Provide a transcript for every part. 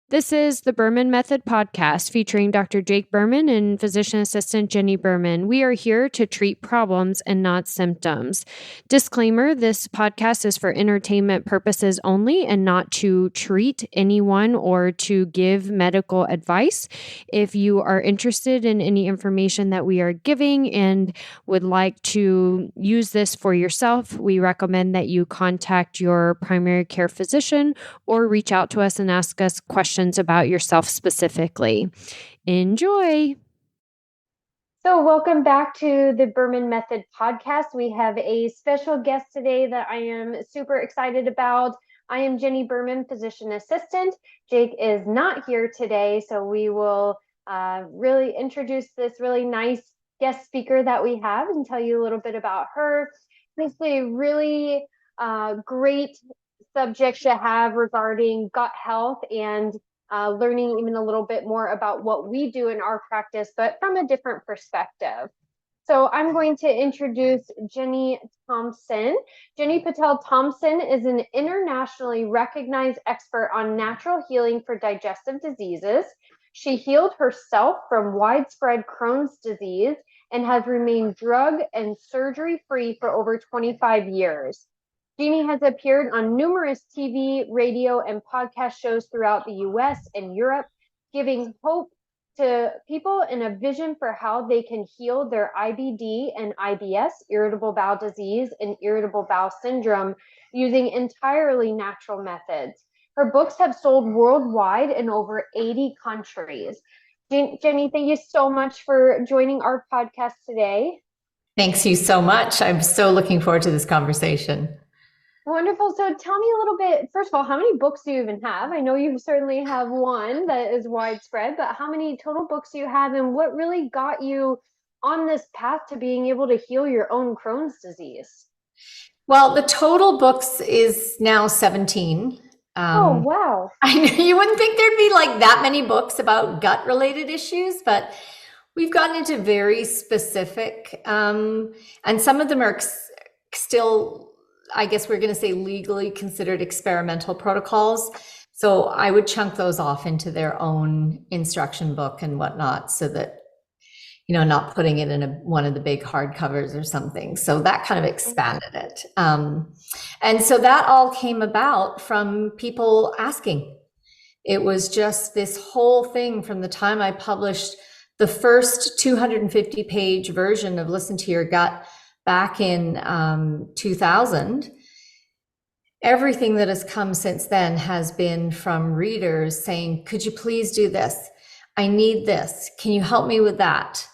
This is the Berman Method Podcast featuring Dr. Jake Berman and physician assistant Jenni Berman. We are here to treat problems and not symptoms. Disclaimer, this podcast is for entertainment purposes only and not to treat anyone or to give medical advice. If you are interested in any information that we are giving and would like to use this for yourself, we recommend that you contact your primary care physician or reach out to us and ask us questions about yourself specifically. Enjoy. So welcome back to the Berman Method Podcast. We have a special guest today that I am super excited about. I am Jenni Berman, physician assistant. Jake is not here today, so we will really introduce this really nice guest speaker that we have and tell you a little bit about her. This is a really great subject to have regarding gut health and learning even a little bit more about what we do in our practice, but from a different perspective. So I'm going to introduce Jini Thompson. Jini Thompson is an internationally recognized expert on natural healing for digestive diseases. She healed herself from widespread Crohn's disease and has remained drug and surgery-free for over 25 years. Jini has appeared on numerous TV, radio, and podcast shows throughout the US and Europe, giving hope to people and a vision for how they can heal their IBD and IBS, irritable bowel disease, and irritable bowel syndrome using entirely natural methods. Her books have sold worldwide in over 80 countries. Jenni, thank you so much for joining our podcast today. Thanks you so much. I'm so looking forward to this conversation. Wonderful. So tell me a little bit, first of all, how many books do you even have? I know you certainly have one that is widespread, but how many total books do you have, and what really got you on this path to being able to heal your own Crohn's disease? Well, the total books is now 17. Oh, wow. I know you wouldn't think there'd be like that many books about gut related issues, but we've gotten into very specific, and some of them are still, I guess we're going to say, legally considered experimental protocols. So I would chunk those off into their own instruction book and whatnot, so that, not putting it in one of the big hardcovers or something. So that kind of expanded it. And so that all came about from people asking. It was just this whole thing from the time I published the first 250-page version of Listen to Your Gut back in 2000. Everything that has come since then has been from readers saying, could you please do this? I need this. Can you help me with that?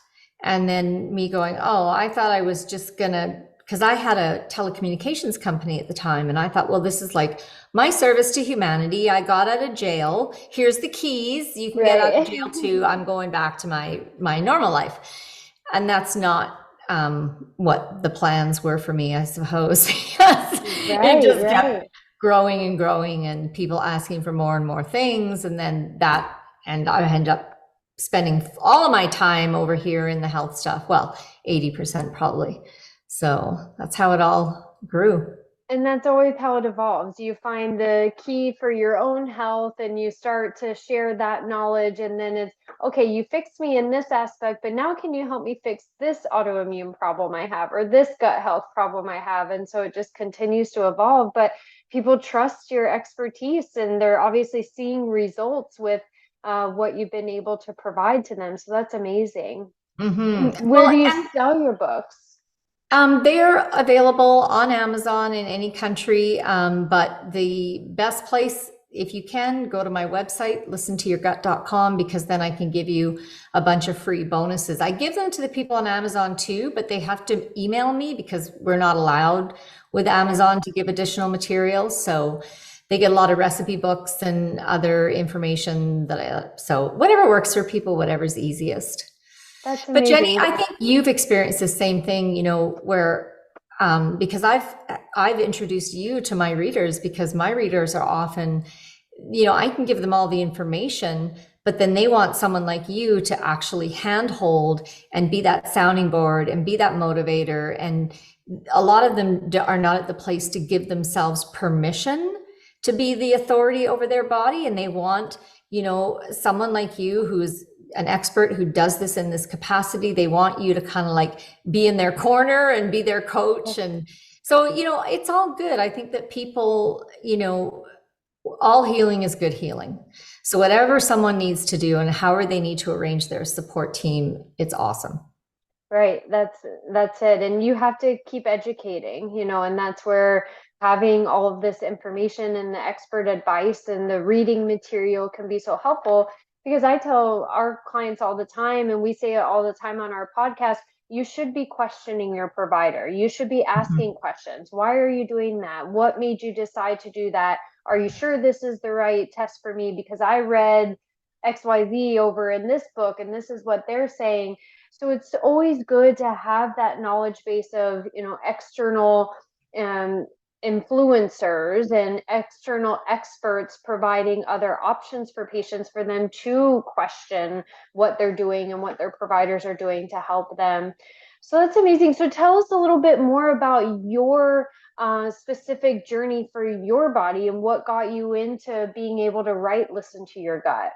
And then me going, oh, I thought I was just gonna, because I had a telecommunications company at the time. And I thought, well, this is like my service to humanity. I got out of jail. Here's the keys. You can get out of jail too. I'm going back to my normal life. And that's not what the plans were for me, I suppose. It just kept growing and growing, and people asking for more and more things. And then and I end up spending all of my time over here in the health stuff. Well, 80% probably. So that's how it all grew. And that's always how it evolves. You find the key for your own health and you start to share that knowledge. And then it's, okay, you fixed me in this aspect, but now can you help me fix this autoimmune problem I have, or this gut health problem I have? And so it just continues to evolve. But people trust your expertise, and they're obviously seeing results with what you've been able to provide to them. So that's amazing. Mm-hmm. Where do you sell your books? They're available on Amazon in any country, but the best place, if you can, go to my website, listentoyourgut.com, because then I can give you a bunch of free bonuses. I give them to the people on Amazon too, but they have to email me because we're not allowed with Amazon to give additional materials. So they get a lot of recipe books and other information so whatever works for people, whatever's easiest. That's amazing. But Jenni, I think you've experienced the same thing, where because I've introduced you to my readers, because my readers are often, I can give them all the information, but then they want someone like you to actually handhold and be that sounding board and be that motivator. And a lot of them are not at the place to give themselves permission to be the authority over their body, and they want someone like you who's an expert who does this in this capacity, they want you to kind of like be in their corner and be their coach. And so, it's all good. I think that people, all healing is good healing. So whatever someone needs to do and however they need to arrange their support team, it's awesome. Right. That's it. And you have to keep educating, and that's where having all of this information and the expert advice and the reading material can be so helpful, because I tell our clients all the time, and we say it all the time on our podcast, you should be questioning your provider. You should be asking questions. Why are you doing that? What made you decide to do that? Are you sure this is the right test for me? Because I read XYZ over in this book, and this is what they're saying. So it's always good to have that knowledge base of, external influencers and external experts providing other options for patients for them to question what they're doing and what their providers are doing to help them. So that's amazing. So tell us a little bit more about your specific journey for your body and what got you into being able to listen to your gut.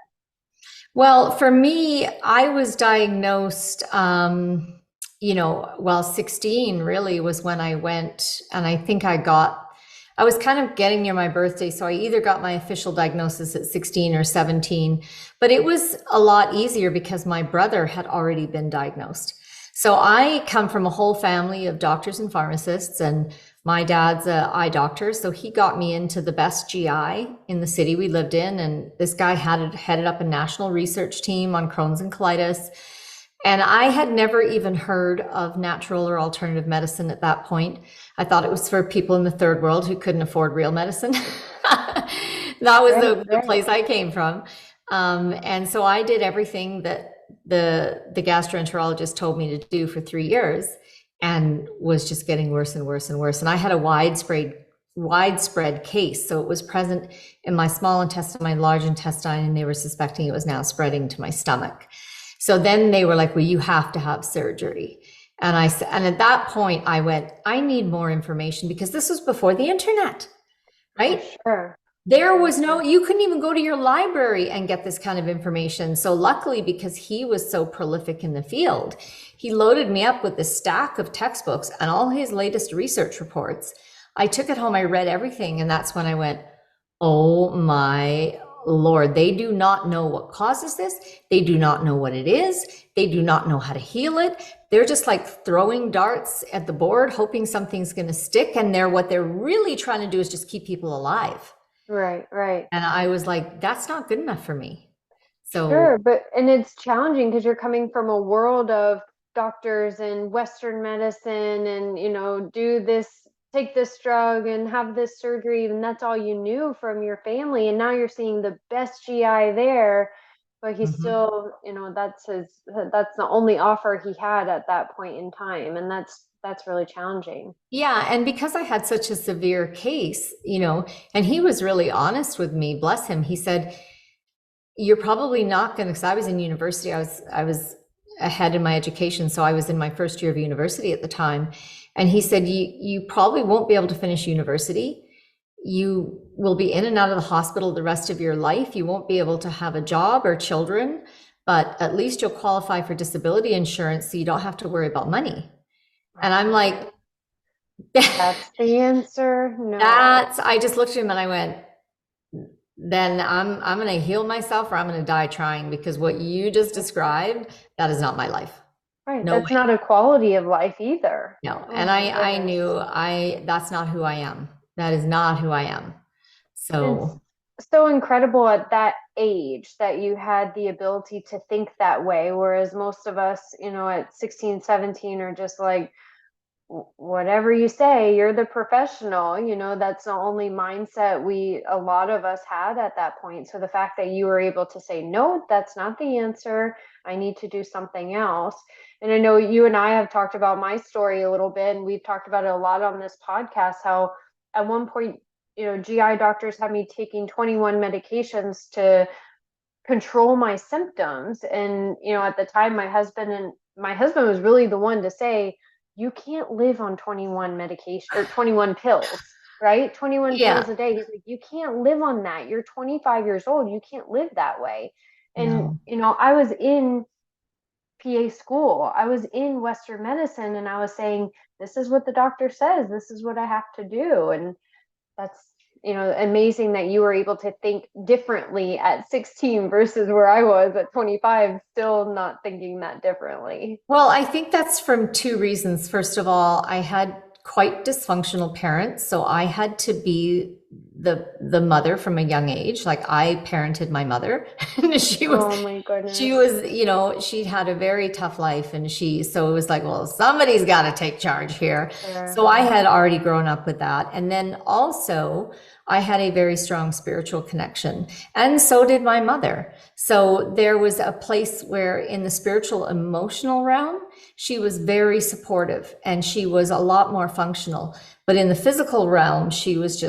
Well, for me, I was diagnosed, 16 really was when I went, and I think I was kind of getting near my birthday. So I either got my official diagnosis at 16 or 17, but it was a lot easier because my brother had already been diagnosed. So I come from a whole family of doctors and pharmacists, and my dad's an eye doctor. So he got me into the best GI in the city we lived in. And this guy headed up a national research team on Crohn's and colitis. And I had never even heard of natural or alternative medicine at that point. I thought it was for people in the third world who couldn't afford real medicine. That was the place I came from. And so I did everything that the gastroenterologist told me to do for 3 years, and was just getting worse and worse and worse. And I had a widespread case. So it was present in my small intestine, my large intestine, and they were suspecting it was now spreading to my stomach. So then they were like, well, you have to have surgery. And at that point I went, I need more information, because this was before the internet, right? Sure. There was you couldn't even go to your library and get this kind of information. So luckily, because he was so prolific in the field, he loaded me up with this stack of textbooks and all his latest research reports. I took it home, I read everything. And that's when I went, oh my Lord, they do not know what causes this. They do not know what it is. They do not know how to heal it. They're just like throwing darts at the board, hoping something's going to stick. And what they're really trying to do is just keep people alive. Right. And I was like, that's not good enough for me. So sure, and it's challenging because you're coming from a world of doctors and Western medicine and, do this, take this drug and have this surgery, and that's all you knew from your family. And now you're seeing the best GI there, but he's still, that's the only offer he had at that point in time. And that's really challenging. Yeah. And because I had such a severe case, and he was really honest with me, bless him. He said, you're probably not going to, because I was in university, I was ahead in my education. So I was in my first year of university at the time. And he said, you probably won't be able to finish university. You will be in and out of the hospital the rest of your life. You won't be able to have a job or children, but at least you'll qualify for disability insurance, so you don't have to worry about money. And I'm like, that's the answer. No. I just looked at him and I went, then I'm going to heal myself, or I'm going to die trying, because what you just described, that is not my life. Right. No, that's not a quality of life either. No. And I knew that's not who I am. That is not who I am. So it's so incredible at that age that you had the ability to think that way. Whereas most of us, at 16, 17 are just like, whatever you say, you're the professional, that's the only mindset a lot of us had at that point. So the fact that you were able to say, no, that's not the answer, I need to do something else. And I know you and I have talked about my story a little bit, and we've talked about it a lot on this podcast, how at one point, GI doctors had me taking 21 medications to control my symptoms. And, at the time, my husband was really the one to say, you can't live on 21 medication or 21 pills. right? 21 Yeah. pills a day. He's like, you can't live on that. You're 25 years old. You can't live that way. And, No. I was in PA school. I was in Western medicine, and I was saying, this is what the doctor says. This is what I have to do. And that's, amazing that you were able to think differently at 16 versus where I was at 25, still not thinking that differently. Well, I think that's from two reasons. First of all, I had quite dysfunctional parents, so I had to be the mother from a young age. Like, I parented my mother, and Oh my goodness. she'd had a very tough life, and so it was like, well, somebody's got to take charge here. Sure. So I had already grown up with that. And then also I had a very strong spiritual connection, and so did my mother. So there was a place where in the spiritual emotional realm, she was very supportive and she was a lot more functional. But in the physical realm, she was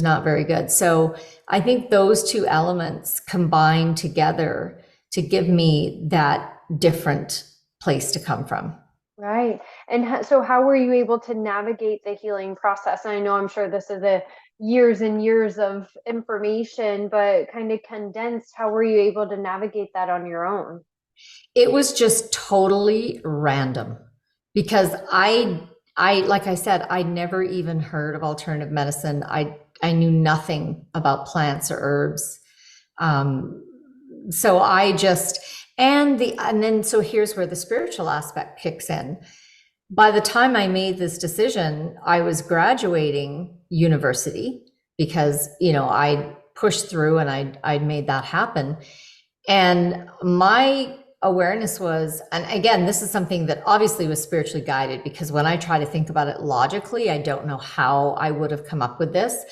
not very good. So I think those two elements combined together to give me that different place to come from. Right. And so how were you able to navigate the healing process? And I'm sure this is a years and years of information, but kind of condensed, how were you able to navigate that on your own? It was just totally random, because I like I said, I never even heard of alternative medicine. I knew nothing about plants or herbs. So I just, so here's where the spiritual aspect kicks in. By the time I made this decision, I was graduating university because, I pushed through and I'd made that happen. And my awareness was, and again, this is something that obviously was spiritually guided, because when I try to think about it logically, I don't know how I would have come up with this,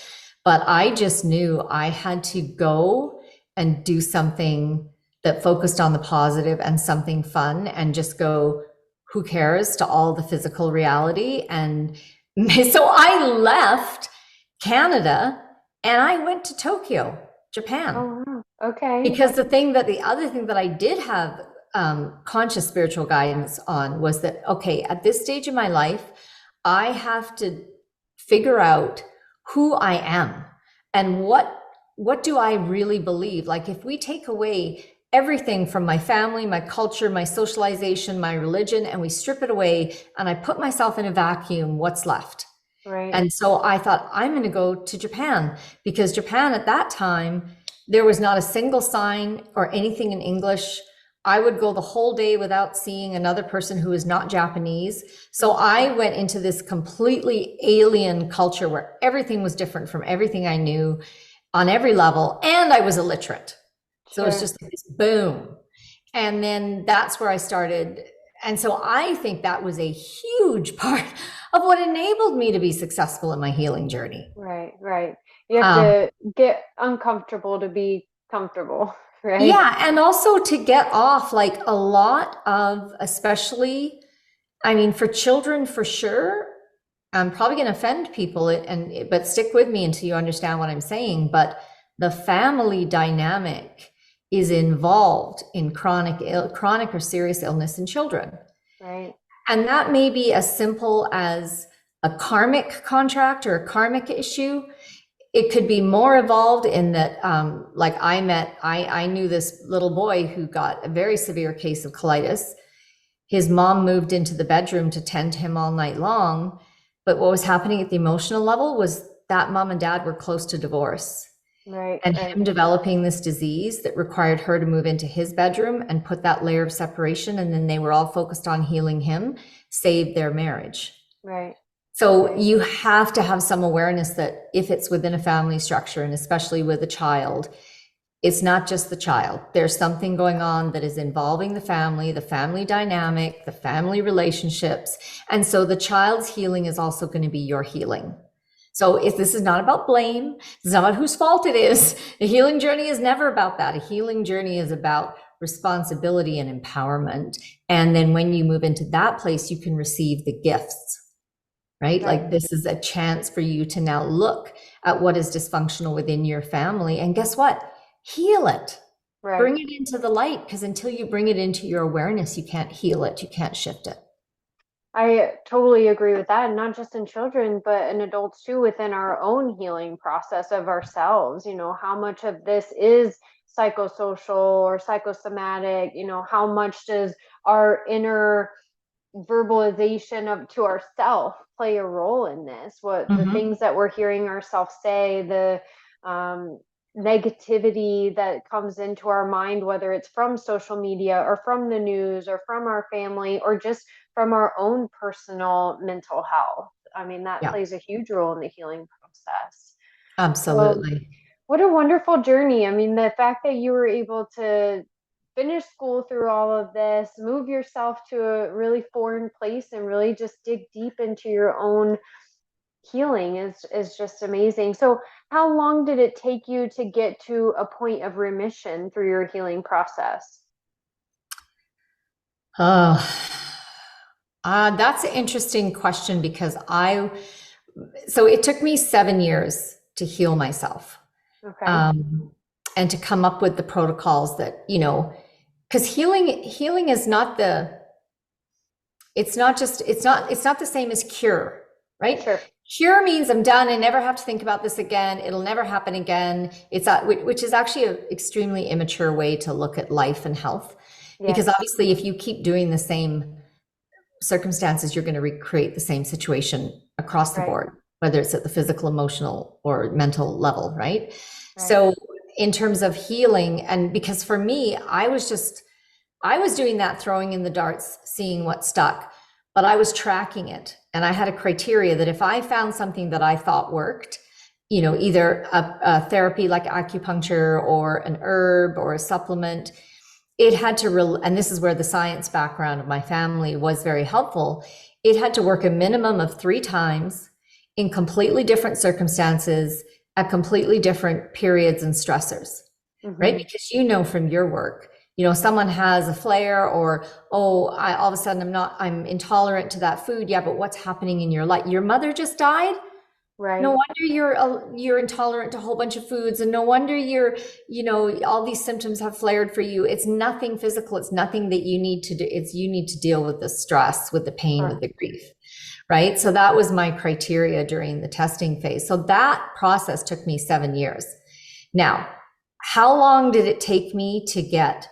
but I just knew I had to go and do something that focused on the positive and something fun, and just go, who cares, to all the physical reality. And so I left Canada and I went to Tokyo, Japan. Oh, wow. Okay. Because the other thing that I did have conscious spiritual guidance on was that, okay, at this stage of my life, I have to figure out who I am and what do I really believe? Like, if we take away everything from my family, my culture, my socialization, my religion, and we strip it away and I put myself in a vacuum, what's left? Right. And so I thought, I'm going to go to Japan, because Japan at that time, there was not a single sign or anything in English. I would go the whole day without seeing another person who was not Japanese. So I went into this completely alien culture where everything was different from everything I knew on every level. And I was illiterate. So it was just like this boom. And then that's where I started. And so I think that was a huge part of what enabled me to be successful in my healing journey. Right, right. You have to get uncomfortable to be comfortable, right? Yeah. And also to get off, like, a lot of, especially, I mean, for children, for sure, I'm probably going to offend people, but stick with me until you understand what I'm saying. But the family dynamic is involved in chronic or serious illness in children. Right. And that may be as simple as a karmic contract or a karmic issue. It could be more evolved in that, like I knew this little boy who got a very severe case of colitis. His mom moved into the bedroom to tend to him all night long. But what was happening at the emotional level was that mom and dad were close to divorce. Right. And him developing this disease that required her to move into his bedroom and put that layer of separation. And then they were all focused on healing him, saved their marriage. Right. So you have to have some awareness that if it's within a family structure, and especially with a child, it's not just the child. There's something going on that is involving the family dynamic, the family relationships. And so the child's healing is also going to be your healing. So this is not about blame. It's not about whose fault it is. A healing journey is never about that. A healing journey is about responsibility and empowerment. And then when you move into that place, you can receive the gifts, right? Like, this is a chance for you to now look at what is dysfunctional within your family. And guess what? Heal it. Right. Bring it into the light, because until you bring it into your awareness, you can't heal it. You can't shift it. I totally agree with that. And not just in children, but in adults too, within our own healing process of ourselves. How much of this is psychosocial or psychosomatic? How much does our inner verbalization of to ourself play a role in this? What the things that we're hearing ourselves say, the negativity that comes into our mind, whether it's from social media or from the news or from our family or just from our own personal mental health. I mean, that plays a huge role in the healing process. Absolutely. What a wonderful journey. I mean, the fact that you were able to finish school through all of this, move yourself to a really foreign place and really just dig deep into your own healing is just amazing. So how long did it take you to get to a point of remission through your healing process? That's an interesting question because so it took me 7 years to heal myself. Okay. And to come up with the protocols that, because healing is not it's not the same as cure, right? Sure. Cure means I'm done. I never have to think about this again. It'll never happen again. Which is actually an extremely immature way to look at life and health. Yes. Because obviously if you keep doing the same circumstances, you're going to recreate the same situation across the board, whether it's at the physical, emotional, or mental level, right? So in terms of healing, and because for me, I was doing that, throwing in the darts, seeing what stuck, but I was tracking it. And I had a criteria that if I found something that I thought worked, either a therapy like acupuncture or an herb or a supplement, it had to, and this is where the science background of my family was very helpful. It had to work a minimum of 3 times in completely different circumstances at completely different periods and stressors, right? Because from your work, someone has a flare or, all of a sudden I'm intolerant to that food. Yeah, but what's happening in your life? Your mother just died? Right. No wonder you're intolerant to a whole bunch of foods, and no wonder all these symptoms have flared for you. It's nothing physical. It's nothing that you need to do. You need to deal with the stress, with the pain, with the grief. Right. So that was my criteria during the testing phase. So that process took me 7 years. Now, how long did it take me to get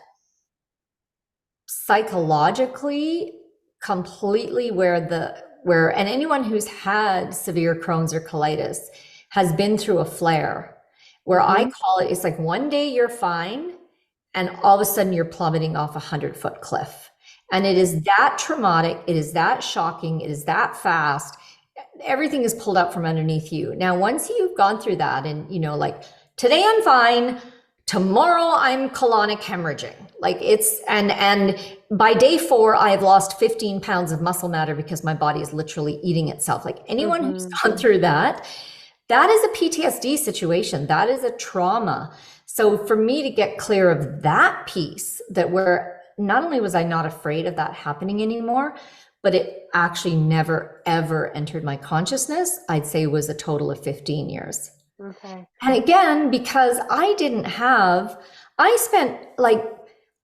psychologically completely and anyone who's had severe Crohn's or colitis has been through a flare where I call it's like one day you're fine and all of a sudden you're plummeting off a 100-foot cliff. And it is that traumatic, it is that shocking, it is that fast. Everything is pulled up from underneath you. Now, once you've gone through that and, like today I'm fine, tomorrow I'm colonic hemorrhaging. Like and by day 4, I have lost 15 pounds of muscle matter because my body is literally eating itself. Like anyone who's gone through that is a PTSD situation. That is a trauma. So for me to get clear of that piece, that where not only was I not afraid of that happening anymore, but it actually never, ever entered my consciousness, I'd say was a total of 15 years. Okay. And again, because I spent like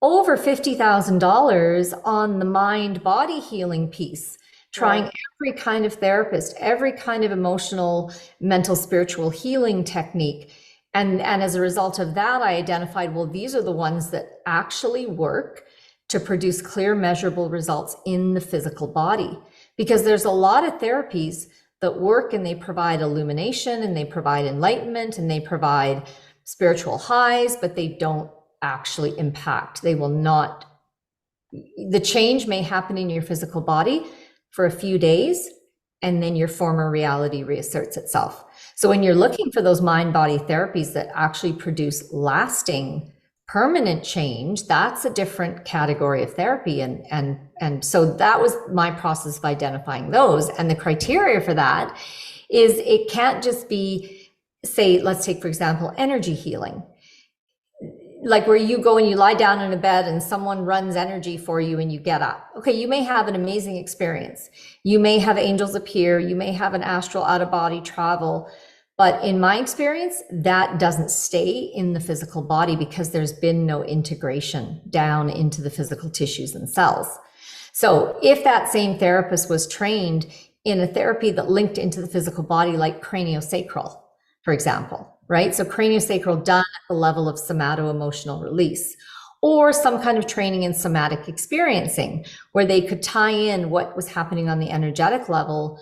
over $50,000 on the mind body healing piece, trying every kind of therapist, every kind of emotional, mental, spiritual healing technique. And as a result of that, I identified, well, these are the ones that actually work to produce clear, measurable results in the physical body. Because there's a lot of therapies that work and they provide illumination and they provide enlightenment and they provide spiritual highs, but they don't actually impact. They will not. The change may happen in your physical body for a few days, and then your former reality reasserts itself. So when you're looking for those mind-body therapies that actually produce lasting, permanent change, that's a different category of therapy. And so that was my process of identifying those. And the criteria for that is it can't just be, say, let's take, for example, energy healing. Like where you go and you lie down in a bed and someone runs energy for you and you get up. Okay, you may have an amazing experience. You may have angels appear. You may have an astral out-of-body travel. But in my experience, that doesn't stay in the physical body because there's been no integration down into the physical tissues and cells. So if that same therapist was trained in a therapy that linked into the physical body, like craniosacral, for example, right? So craniosacral done at the level of somato-emotional release, or some kind of training in somatic experiencing, where they could tie in what was happening on the energetic level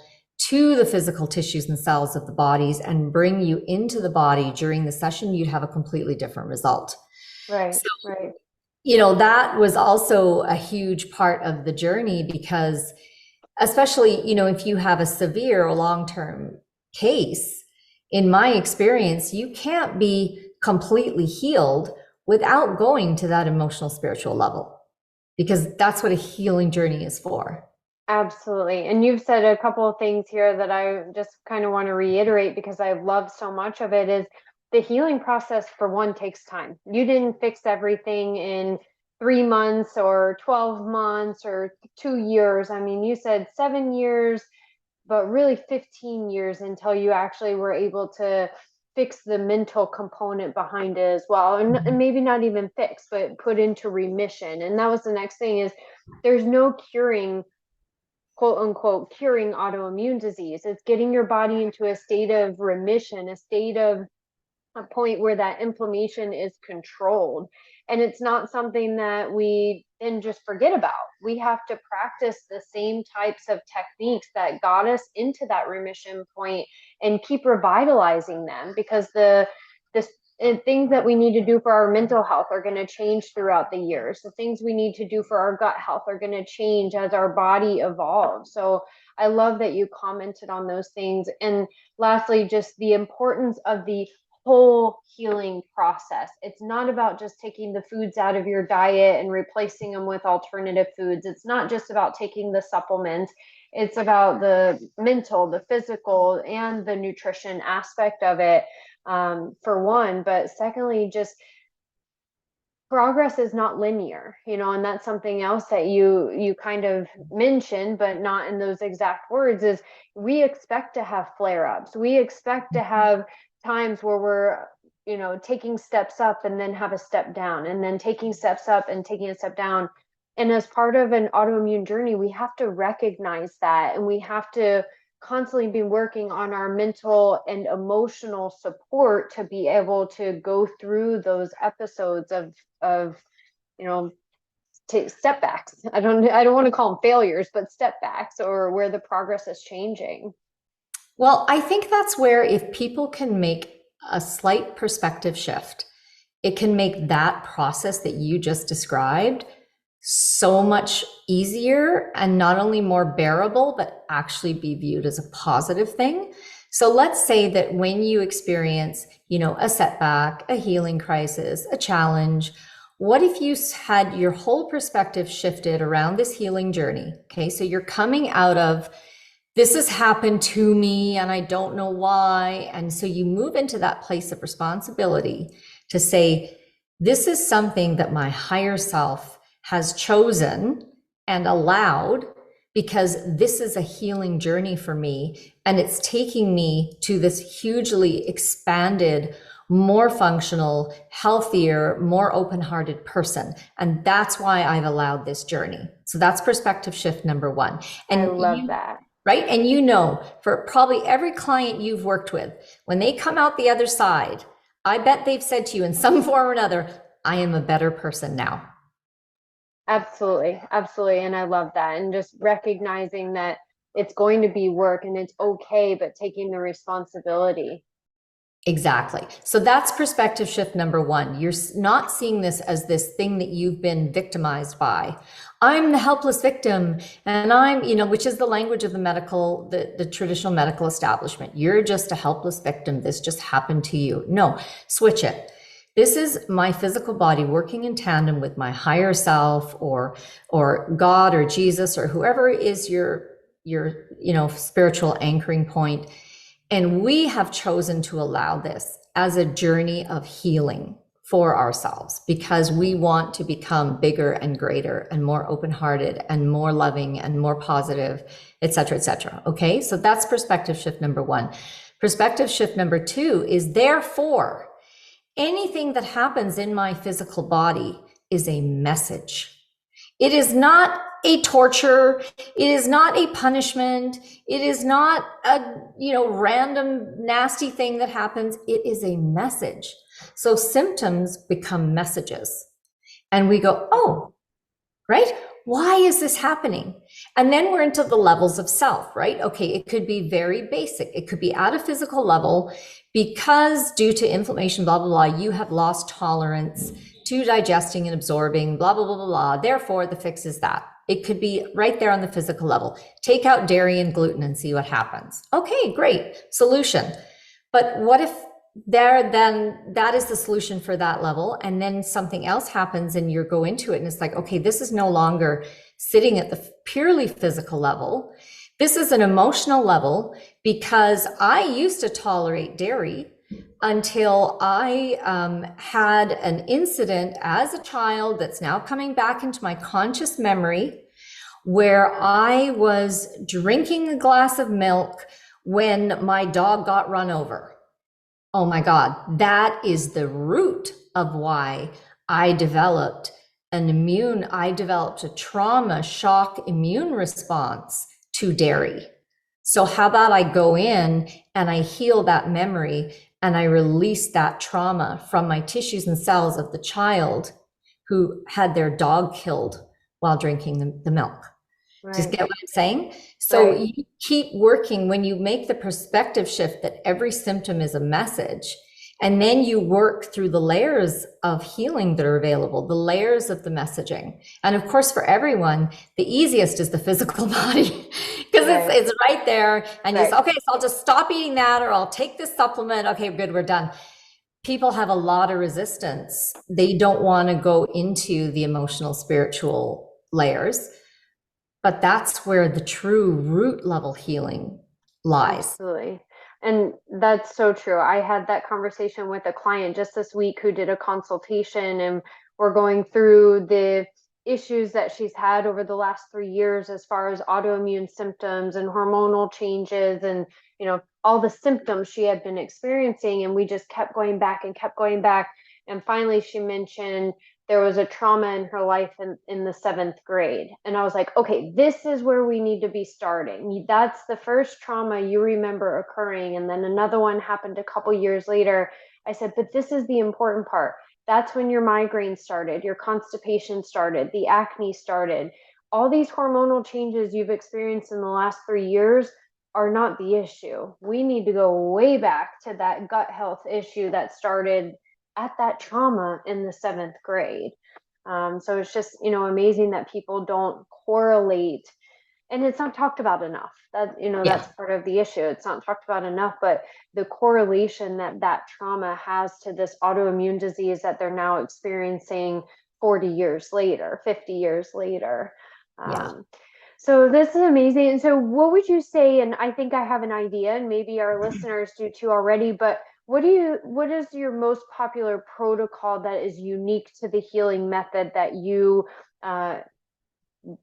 to the physical tissues and cells of the bodies and bring you into the body during the session, you'd have a completely different result. Right, So, right. That was also a huge part of the journey, because especially, if you have a severe or long-term case, in my experience, you can't be completely healed without going to that emotional, spiritual level, because that's what a healing journey is for. Absolutely. And you've said a couple of things here that I just kind of want to reiterate, because I love so much of it, is the healing process, for one, takes time. You didn't fix everything in 3 months or 12 months or 2 years. I mean, you said 7 years, but really 15 years until you actually were able to fix the mental component behind it as well. And maybe not even fix, but put into remission. And that was the next thing, is there's no curing, quote unquote, curing autoimmune disease. It's getting your body into a state of remission, a state of a point where that inflammation is controlled. And it's not something that we then just forget about. We have to practice the same types of techniques that got us into that remission point and keep revitalizing them, because the things that we need to do for our mental health are going to change throughout the years. The things we need to do for our gut health are going to change as our body evolves. So I love that you commented on those things. And lastly, just the importance of the whole healing process. It's not about just taking the foods out of your diet and replacing them with alternative foods. It's not just about taking the supplements. It's about the mental, the physical, and the nutrition aspect of it, for one. But secondly, just progress is not linear, and that's something else that you kind of mentioned, but not in those exact words, is we expect to have flare-ups. We expect to have times where we're taking steps up and then have a step down, and then taking steps up and taking a step down. And as part of an autoimmune journey, we have to recognize that, and we have to constantly be working on our mental and emotional support to be able to go through those episodes of setbacks. I don't want to call them failures, but setbacks, or where the progress is changing. Well, I think that's where, if people can make a slight perspective shift, it can make that process that you just described so much easier, and not only more bearable, but actually be viewed as a positive thing. So let's say that when you experience, a setback, a healing crisis, a challenge, what if you had your whole perspective shifted around this healing journey? Okay, so you're coming out of, this has happened to me and I don't know why. And so you move into that place of responsibility to say, this is something that my higher self has chosen and allowed, because this is a healing journey for me. And it's taking me to this hugely expanded, more functional, healthier, more open-hearted person. And that's why I've allowed this journey. So that's perspective shift number one. And I love that. Right? And for probably every client you've worked with, when they come out the other side, I bet they've said to you in some form or another, I am a better person now. Absolutely. Absolutely. And I love that. And just recognizing that it's going to be work and it's okay, but taking the responsibility. Exactly. So that's perspective shift number one. You're not seeing this as this thing that you've been victimized by. I'm the helpless victim, and I'm, which is the language of the traditional medical establishment. You're just a helpless victim. This just happened to you. No, switch it. This is my physical body working in tandem with my higher self, or God, or Jesus, or whoever is your spiritual anchoring point. And we have chosen to allow this as a journey of healing for ourselves, because we want to become bigger and greater and more open-hearted and more loving and more positive, et cetera, et cetera. Okay, so that's perspective shift number one. Perspective shift number two is, therefore, anything that happens in my physical body is a message. It is not a torture. It is not a punishment. It is not a, random nasty thing that happens. It is a message. So symptoms become messages. And we go, oh, right? Why is this happening? And then we're into the levels of self, right? Okay, it could be very basic. It could be at a physical level because due to inflammation, blah, blah, blah, you have lost tolerance to digesting and absorbing, blah, blah, blah, blah, blah. Therefore, the fix is that. It could be right there on the physical level. Take out dairy and gluten and see what happens. Okay, great, solution. But what if then that is the solution for that level, and then something else happens and you go into it and it's like, okay, this is no longer sitting at the purely physical level. This is an emotional level because I used to tolerate dairy until I had an incident as a child that's now coming back into my conscious memory where I was drinking a glass of milk when my dog got run over. Oh my God, that is the root of why I developed a trauma shock immune response to dairy. So how about I go in and I heal that memory and I release that trauma from my tissues and cells of the child who had their dog killed while drinking the milk. Right. Just get what I'm saying? So right. You keep working when you make the perspective shift that every symptom is a message, and then you work through the layers of healing that are available, the layers of the messaging. And of course, for everyone, the easiest is the physical body because right. it's right there. And right. You say, okay, so I'll just stop eating that, or I'll take this supplement. Okay, good, we're done. People have a lot of resistance. They don't want to go into the emotional, spiritual layers. But that's where the true root level healing lies. Absolutely. And that's so true. I had that conversation with a client just this week who did a consultation, and we're going through the issues that she's had over the last 3 years as far as autoimmune symptoms and hormonal changes and, all the symptoms she had been experiencing. And we just kept going back. And finally she mentioned there was a trauma in her life in the 7th grade. And I was like, okay, this is where we need to be starting. That's the first trauma you remember occurring. And then another one happened a couple years later. I said, but this is the important part. That's when your migraine started, your constipation started, the acne started. All these hormonal changes you've experienced in the last 3 years are not the issue. We need to go way back to that gut health issue that started at that trauma in the 7th grade. So it's just, amazing that people don't correlate, and it's not talked about enough. That's part of the issue. It's not talked about enough, but the correlation that trauma has to this autoimmune disease that they're now experiencing 40 years later, 50 years later. So this is amazing. And so what would you say, and I think I have an idea, and maybe our listeners do too already, but what is your most popular protocol that is unique to the healing method that you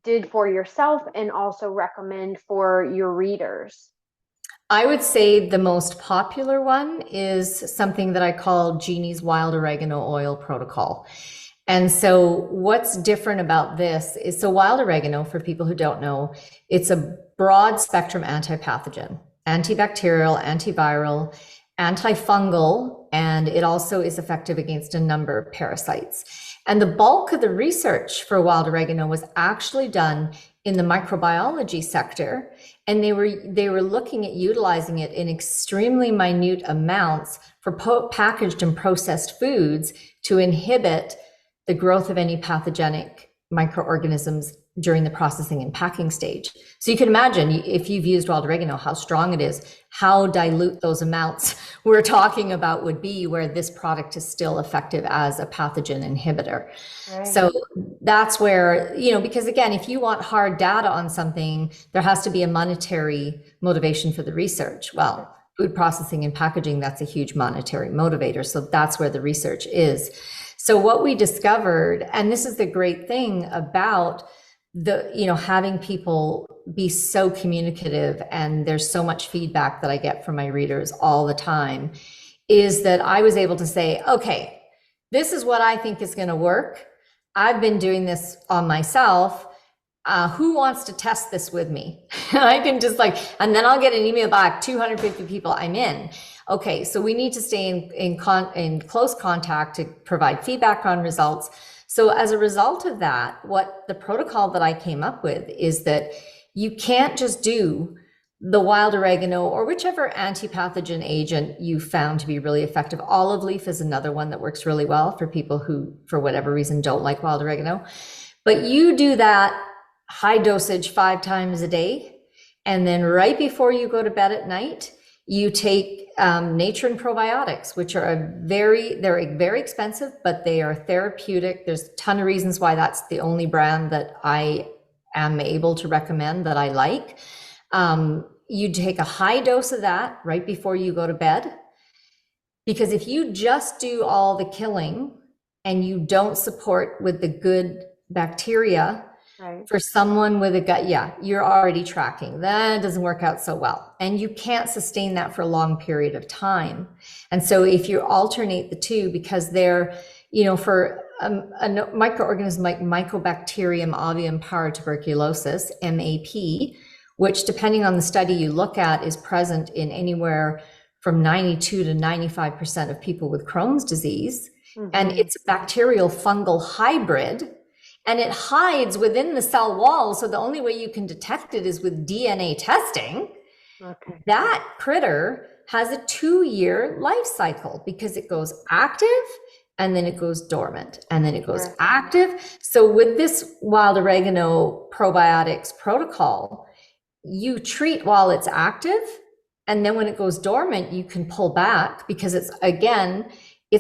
did for yourself and also recommend for your readers? I would say the most popular one is something that I call Jini's Wild Oregano Oil Protocol. And so what's different about this is, so wild oregano, for people who don't know, it's a broad spectrum antipathogen, antibacterial, antiviral, antifungal, and it also is effective against a number of parasites. And the bulk of the research for wild oregano was actually done in the microbiology sector, and they were looking at utilizing it in extremely minute amounts for packaged and processed foods to inhibit the growth of any pathogenic microorganisms during the processing and packing stage. So you can imagine, if you've used wild oregano, how strong it is, how dilute those amounts we're talking about would be, where this product is still effective as a pathogen inhibitor. Right. So that's where, because again, if you want hard data on something, there has to be a monetary motivation for the research. Well, food processing and packaging, that's a huge monetary motivator. So that's where the research is. So what we discovered, and this is the great thing about having people be so communicative, and there's so much feedback that I get from my readers all the time, is that I was able to say, okay, this is what I think is going to work. I've been doing this on myself. Who wants to test this with me? I can just and then I'll get an email back, 250 people, I'm in. Okay, so we need to stay in close contact to provide feedback on results. So as a result of that, what the protocol that I came up with is that you can't just do the wild oregano or whichever antipathogen agent you found to be really effective. Olive leaf is another one that works really well for people who, for whatever reason, don't like wild oregano. But you do that high dosage 5 times a day. And then right before you go to bed at night, you take Natron probiotics, which are they're very expensive, but they are therapeutic. There's a ton of reasons why that's the only brand that I am able to recommend that I like. You take a high dose of that right before you go to bed, because if you just do all the killing and you don't support with the good bacteria, right, for someone with a gut, you're already tracking. That doesn't work out so well. And you can't sustain that for a long period of time. And so if you alternate the two, because they're, for a microorganism like Mycobacterium avium paratuberculosis, MAP, which depending on the study you look at is present in anywhere from 92 to 95% of people with Crohn's disease. Mm-hmm. And it's a bacterial fungal hybrid, and it hides within the cell wall. So the only way you can detect it is with DNA testing. Okay. That critter has a 2-year life cycle because it goes active and then it goes dormant and then it goes active. So with this wild oregano probiotics protocol, you treat while it's active, and then when it goes dormant, you can pull back, because it's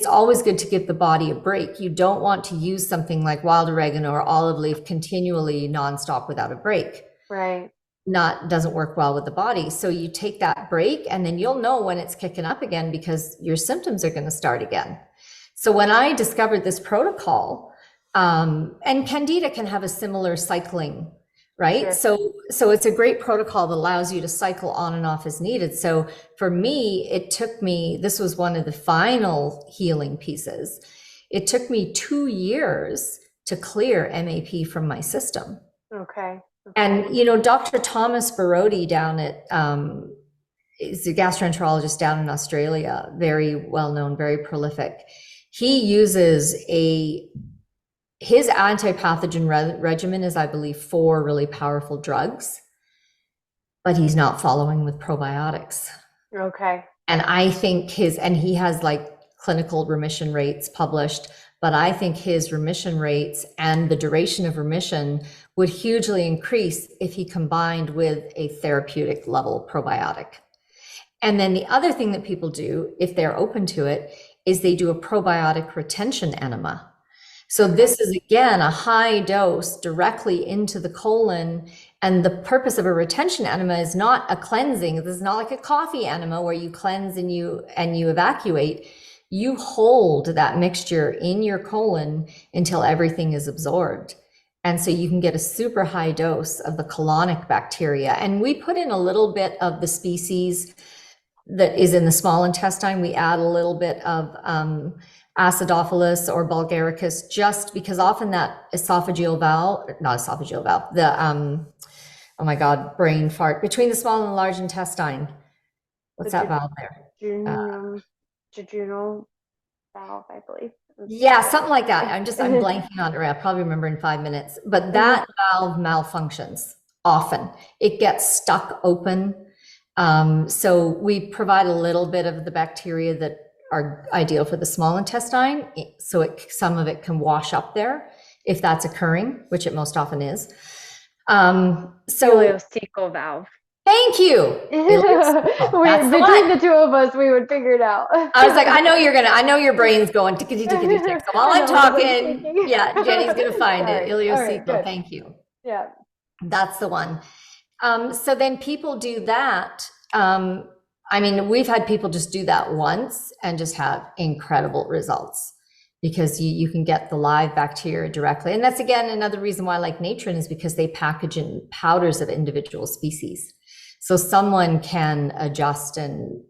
always good to give the body a break. You don't want to use something like wild oregano or olive leaf continually nonstop without a break. Right. Doesn't work well with the body. So you take that break, and then you'll know when it's kicking up again, because your symptoms are going to start again. So when I discovered this protocol, and Candida can have a similar cycling, right? Sure. So it's a great protocol that allows you to cycle on and off as needed. So for me, this was one of the final healing pieces. It took me 2 years to clear MAP from my system. Okay. And, Dr. Thomas Barodi down at, is a gastroenterologist down in Australia, very well-known, very prolific. He uses his antipathogen regimen is, I believe, 4 really powerful drugs, but he's not following with probiotics. Okay. And I think he has clinical remission rates published, but I think his remission rates and the duration of remission would hugely increase if he combined with a therapeutic level probiotic. And then the other thing that people do, if they're open to it, is they do a probiotic retention enema. So this is, again, a high dose directly into the colon. And the purpose of a retention enema is not a cleansing. This is not like a coffee enema where you cleanse and you evacuate. You hold that mixture in your colon until everything is absorbed. And so you can get a super high dose of the colonic bacteria. And we put in a little bit of the species that is in the small intestine. We add a little bit of Acidophilus or Bulgaricus, just because often that brain fart, between the small and large intestine. What's that valve there? Jejunal valve, I believe. Yeah, something like that. I'm blanking on it. I'll probably remember in 5 minutes. But that valve malfunctions often. It gets stuck open. So we provide a little bit of the bacteria that are ideal for the small intestine, so some of it can wash up there if that's occurring, which it most often is. Ileocecal valve. Thank you. Between the two of us, we would figure it out. I was like, I know your brain's going tickety-tickety-tick. So while I'm talking, Jenni's going to find it. Ileocecal, right, thank you. Yeah. That's the one. So then people do that. We've had people just do that once and just have incredible results, because you can get the live bacteria directly. And that's, again, another reason why I like Natron, is because they package in powders of individual species. So someone can adjust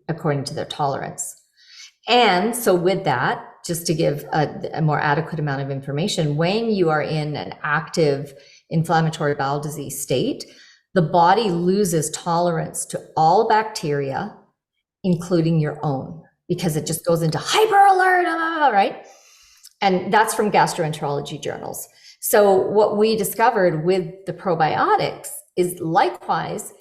according to their tolerance. And so with that, just to give a more adequate amount of information, when you are in an active inflammatory bowel disease state, the body loses tolerance to all bacteria, including your own, because it just goes into hyper alert, right? And that's from gastroenterology journals. So what we discovered with the probiotics is likewise,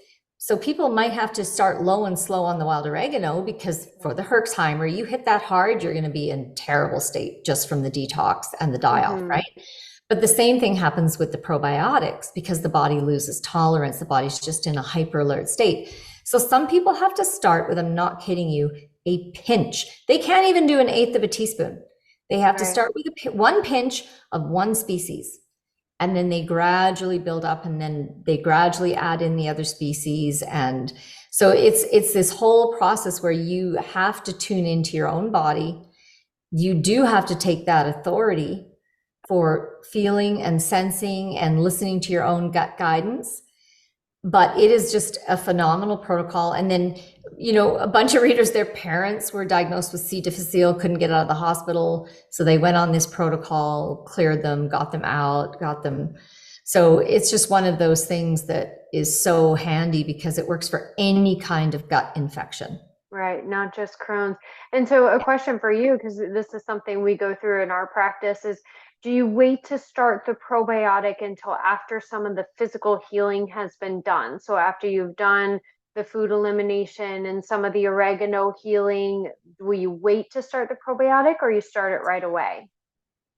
so people might have to start low and slow on the wild oregano, because for the Herxheimer, you hit that hard, you're going to be in terrible state just from the detox and the die-off, right? But the same thing happens with the probiotics, because the body loses tolerance. The body's just in a hyper alert state. So some people have to start with, I'm not kidding you, a pinch. They can't even do 1/8 of a teaspoon. They have to start with one pinch of one species. And then they gradually build up, and then they gradually add in the other species. And so it's this whole process where you have to tune into your own body. You do have to take that authority for feeling and sensing and listening to your own gut guidance. But it is just a phenomenal protocol. And then, a bunch of readers, their parents were diagnosed with C. difficile, couldn't get out of the hospital. So they went on this protocol, cleared them, got them out, So it's just one of those things that is so handy, because it works for any kind of gut infection. Right, not just Crohn's. And so a question for you, because this is something we go through in our practice, is do you wait to start the probiotic until after some of the physical healing has been done? So after you've done the food elimination and some of the oregano healing, will you wait to start the probiotic, or you start it right away?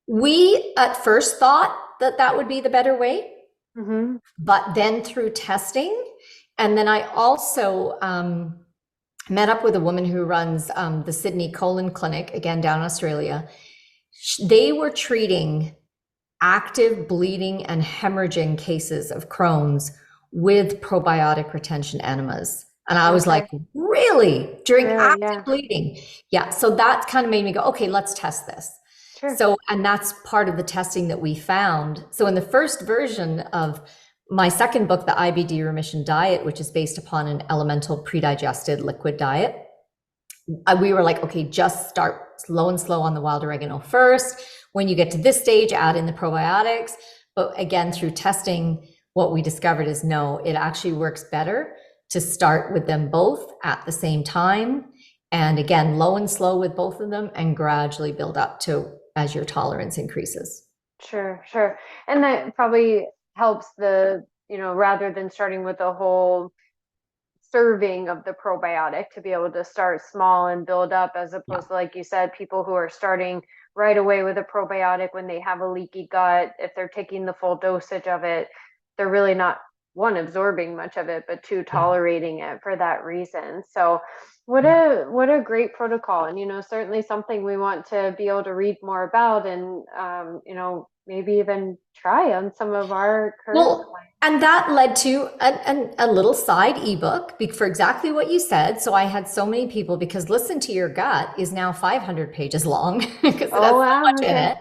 We at first thought that would be the better way, but then through testing, and then I also met up with a woman who runs the Sydney Colon Clinic, again, down in Australia. They were treating active bleeding and hemorrhaging cases of Crohn's with probiotic retention enemas. And I was like, really? During active bleeding? Yeah. So that kind of made me go, okay, let's test this. Sure. So, and that's part of the testing that we found. So in the first version of my second book, The IBD Remission Diet, which is based upon an elemental pre-digested liquid diet, we were like, okay, just start slow and slow on the wild oregano first. When you get to this stage, add in the probiotics. But again, through testing, what we discovered is no, it actually works better to start with them both at the same time. And again, low and slow with both of them, and gradually build up to as your tolerance increases. Sure. And that probably helps rather than starting with a whole serving of the probiotic, to be able to start small and build up, as opposed to, like you said, people who are starting right away with a probiotic when they have a leaky gut. If they're taking the full dosage of it, they're really not, one, absorbing much of it, but two, tolerating it for that reason. So what a great protocol. And certainly something we want to be able to read more about, and maybe even try on some of our current clients. And that led to a little side ebook for exactly what you said. So I had so many people, because Listen to Your Gut is now 500 pages long, because it has so much in it.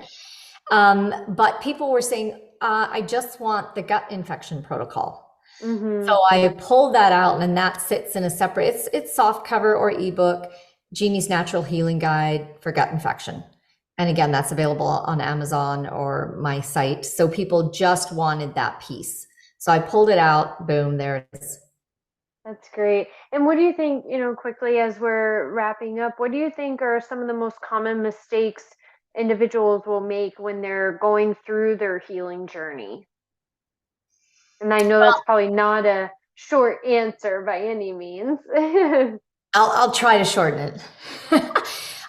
But people were saying, I just want the gut infection protocol. So I pulled that out, and that sits in a separate, it's soft cover or ebook, Jini's Natural Healing Guide for Gut Infection. And again, that's available on Amazon or my site. So people just wanted that piece. So I pulled it out, boom, there it is. That's great. And what do you think, quickly as we're wrapping up, what do you think are some of the most common mistakes individuals will make when they're going through their healing journey? And I know that's probably not a short answer by any means. I'll try to shorten it.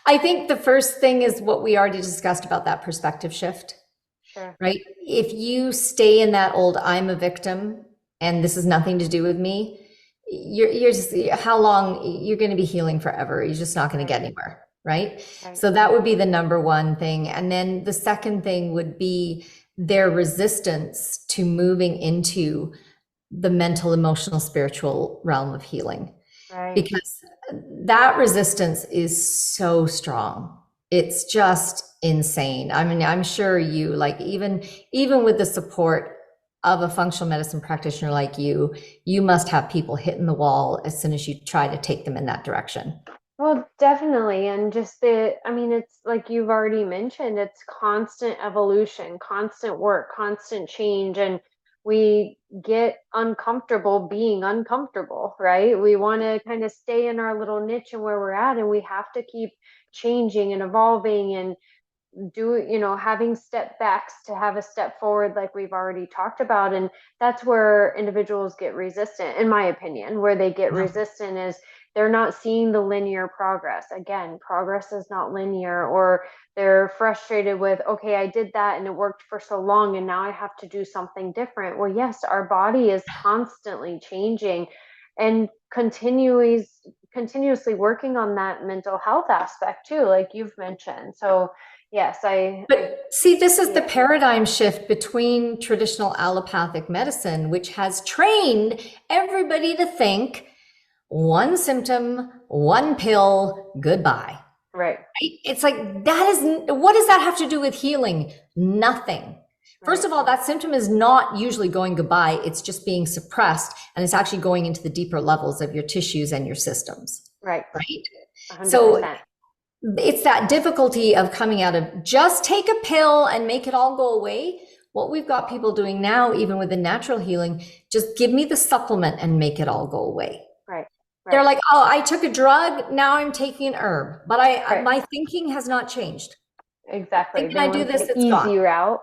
I think the first thing is what we already discussed about that perspective shift. Sure. Right? If you stay in that old, I'm a victim and this has nothing to do with me, you're just, how long you're going to be healing forever. You're just not going to get anywhere. Right? So that would be the number one thing. And then the second thing would be their resistance to moving into the mental, emotional, spiritual realm of healing. Right. Because that resistance is so strong. It's just insane. I mean, I'm sure you, like, even with the support of a functional medicine practitioner like you must have people hitting the wall as soon as you try to take them in that direction. Well, definitely. And just it's like you've already mentioned, it's constant evolution, constant work, constant change. And we get uncomfortable being uncomfortable, right? We want to kind of stay in our little niche and where we're at, and we have to keep changing and evolving and having step backs to have a step forward, like we've already talked about. And that's where individuals get resistant, in my opinion. Where they get resistant is they're not seeing the linear progress. Again, progress is not linear. Or they're frustrated with, okay, I did that and it worked for so long and now I have to do something different. Well, yes, our body is constantly changing and continuously working on that mental health aspect too, like you've mentioned. So yes, But see, this is the paradigm shift between traditional allopathic medicine, which has trained everybody to think one symptom, one pill, goodbye. right. It's like, what does that have to do with healing? Nothing. First of all, that symptom is not usually going goodbye. It's just being suppressed, and it's actually going into the deeper levels of your tissues and your systems. Right. 100%. So it's that difficulty of coming out of just take a pill and make it all go away. What we've got people doing now, even with the natural healing, just give me the supplement and make it all go away. Right. They're like, oh, I took a drug, now I'm taking an herb, but my thinking has not changed. Exactly. When I do this, it's easy gone. route.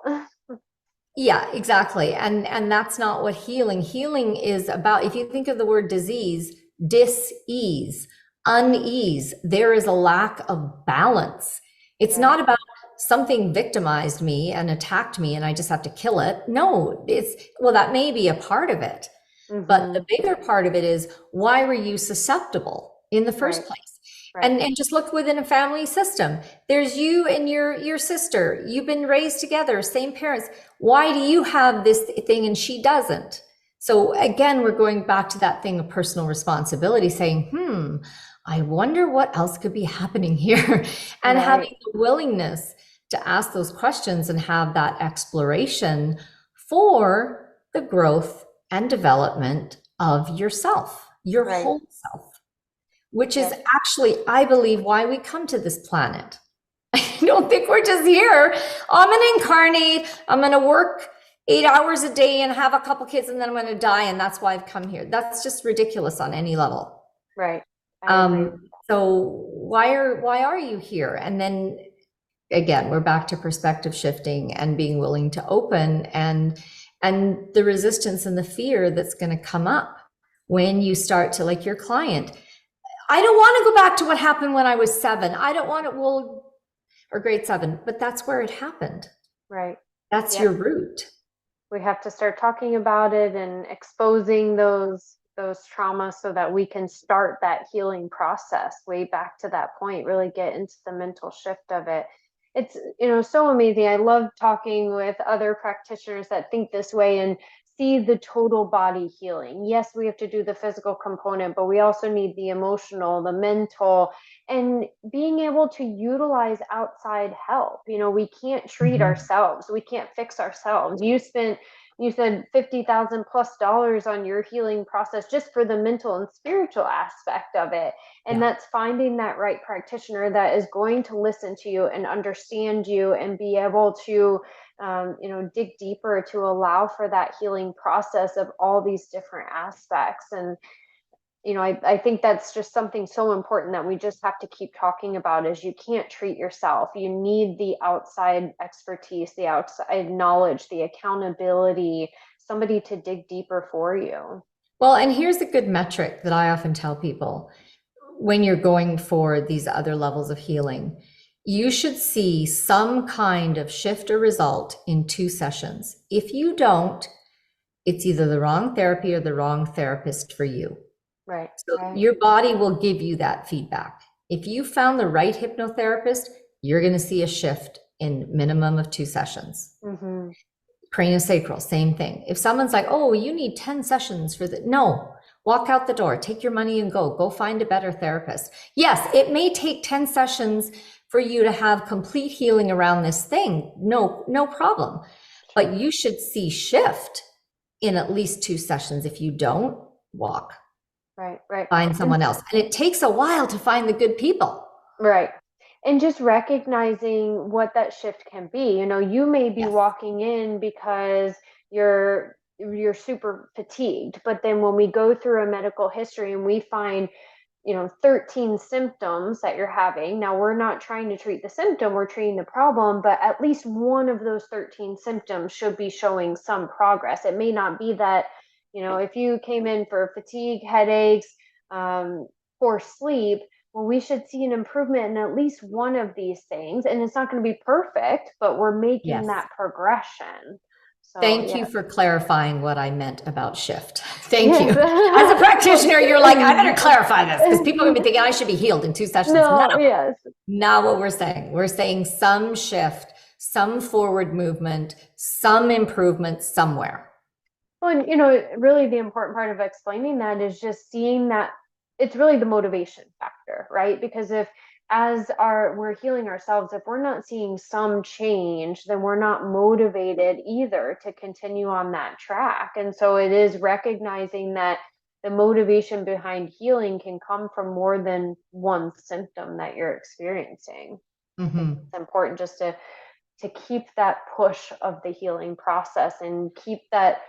Yeah, exactly. And that's not what healing is about. If you think of the word disease, dis-ease, unease, there is a lack of balance. It's not about something victimized me and attacked me and I just have to kill it. No, that may be a part of it. Mm-hmm. But the bigger part of it is, why were you susceptible in the first place? Right. And just look within a family system. There's you and your sister. You've been raised together, same parents. Why do you have this thing and she doesn't? So again, we're going back to that thing of personal responsibility, saying, I wonder what else could be happening here. And having the willingness to ask those questions and have that exploration for the growth and development of yourself, your whole self. Which is actually, I believe, why we come to this planet. I don't think we're just here. I'm going to incarnate. I'm going to work 8 hours a day and have a couple kids, and then I'm going to die. And that's why I've come here. That's just ridiculous on any level. Right. So why are you here? And then again, we're back to perspective shifting and being willing to open and the resistance and the fear that's going to come up when you start to, like your client, I don't want to go back to what happened when I was 7. I don't want it, or grade 7, but that's where it happened. Right. That's your root. We have to start talking about it and exposing those traumas so that we can start that healing process way back to that point, really get into the mental shift of it. It's, so amazing. I love talking with other practitioners that think this way and see the total body healing. Yes, we have to do the physical component, but we also need the emotional, the mental, and being able to utilize outside help. We can't treat ourselves. We can't fix ourselves. You said $50,000 plus on your healing process just for the mental and spiritual aspect of it. And that's finding that right practitioner that is going to listen to you and understand you and be able to dig deeper to allow for that healing process of all these different aspects. And, I think that's just something so important that we just have to keep talking about is you can't treat yourself. You need the outside expertise, the outside knowledge, the accountability, somebody to dig deeper for you. Well, and here's a good metric that I often tell people when you're going for these other levels of healing. You should see some kind of shift or result in 2 sessions. If you don't, it's either the wrong therapy or the wrong therapist for you. Right. So your body will give you that feedback. If you found the right hypnotherapist, you're going to see a shift in minimum of 2 sessions. Mm-hmm. Craniosacral, same thing. If someone's like, oh, you need 10 sessions for that. No, walk out the door, take your money and go find a better therapist. Yes, it may take 10 sessions for you to have complete healing around this thing. No problem. But you should see shift in at least 2 sessions. If you don't, walk. Right. Find someone else. And it takes a while to find the good people. Right. And just recognizing what that shift can be. You may be Yes. walking in because you're super fatigued, but then when we go through a medical history and we find 13 symptoms that you're having. Now, we're not trying to treat the symptom, we're treating the problem, but at least one of those 13 symptoms should be showing some progress. It may not be that, if you came in for fatigue, headaches, poor sleep, well, we should see an improvement in at least one of these things. And it's not going to be perfect, but we're making that progression. So, Thank you for clarifying what I meant about shift. Thank you. As a practitioner, you're like, I better clarify this because people are going to be thinking I should be healed in 2 sessions. No. Not what we're saying. We're saying some shift, some forward movement, some improvement somewhere. Well, and really the important part of explaining that is just seeing that it's really the motivation factor, right? Because if we're healing ourselves, if we're not seeing some change, then we're not motivated either to continue on that track. And so it is recognizing that the motivation behind healing can come from more than one symptom that you're experiencing. Mm-hmm. It's important just to keep that push of the healing process and keep that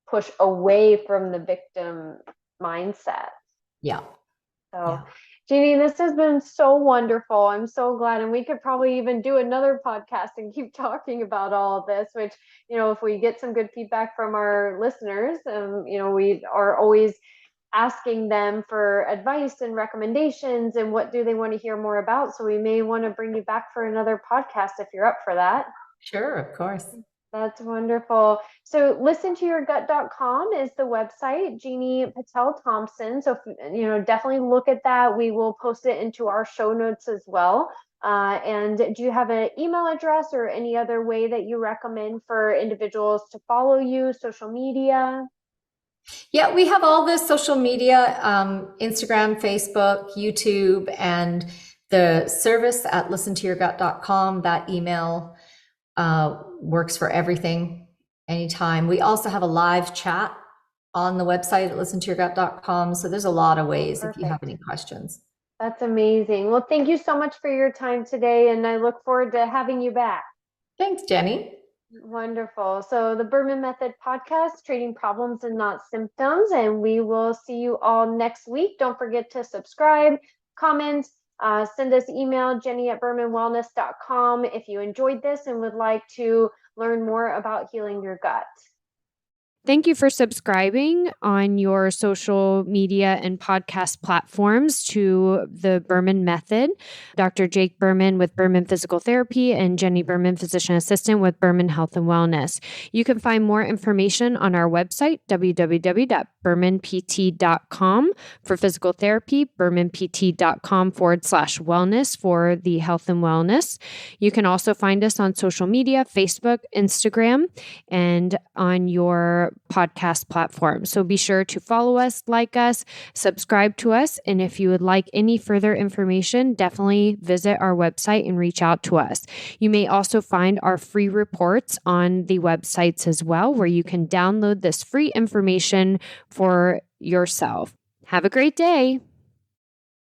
push away from the victim mindset. Yeah. So, Jini, this has been so wonderful. I'm so glad. And we could probably even do another podcast and keep talking about all of this, which, if we get some good feedback from our listeners, we are always asking them for advice and recommendations and what do they want to hear more about. So we may want to bring you back for another podcast if you're up for that. Sure, of course. That's wonderful. So listentoyourgut.com is the website, Jini Thompson. So, definitely look at that. We will post it into our show notes as well. And do you have an email address or any other way that you recommend for individuals to follow you, social media? Yeah, we have all the social media, Instagram, Facebook, YouTube, and the service at listentoyourgut.com. That email works for everything, anytime. We also have a live chat on the website at listentoyourgut.com. So there's a lot of ways. Perfect. If you have any questions. That's amazing. Well, thank you so much for your time today. And I look forward to having you back. Thanks, Jenni. Wonderful. So the Berman Method Podcast, treating problems and not symptoms. And we will see you all next week. Don't forget to subscribe, comment, send us email, jenni@bermanwellness.com if you enjoyed this and would like to learn more about healing your gut. Thank you for subscribing on your social media and podcast platforms to the Berman Method. Dr. Jake Berman with Berman Physical Therapy and Jenni Berman, Physician Assistant with Berman Health and Wellness. You can find more information on our website, www.bermanpt.com for physical therapy, bermanpt.com/wellness for the health and wellness. You can also find us on social media, Facebook, Instagram, and on your podcast platform. So be sure to follow us, like us, subscribe to us. And if you would like any further information, definitely visit our website and reach out to us. You may also find our free reports on the websites as well, where you can download this free information for yourself. Have a great day.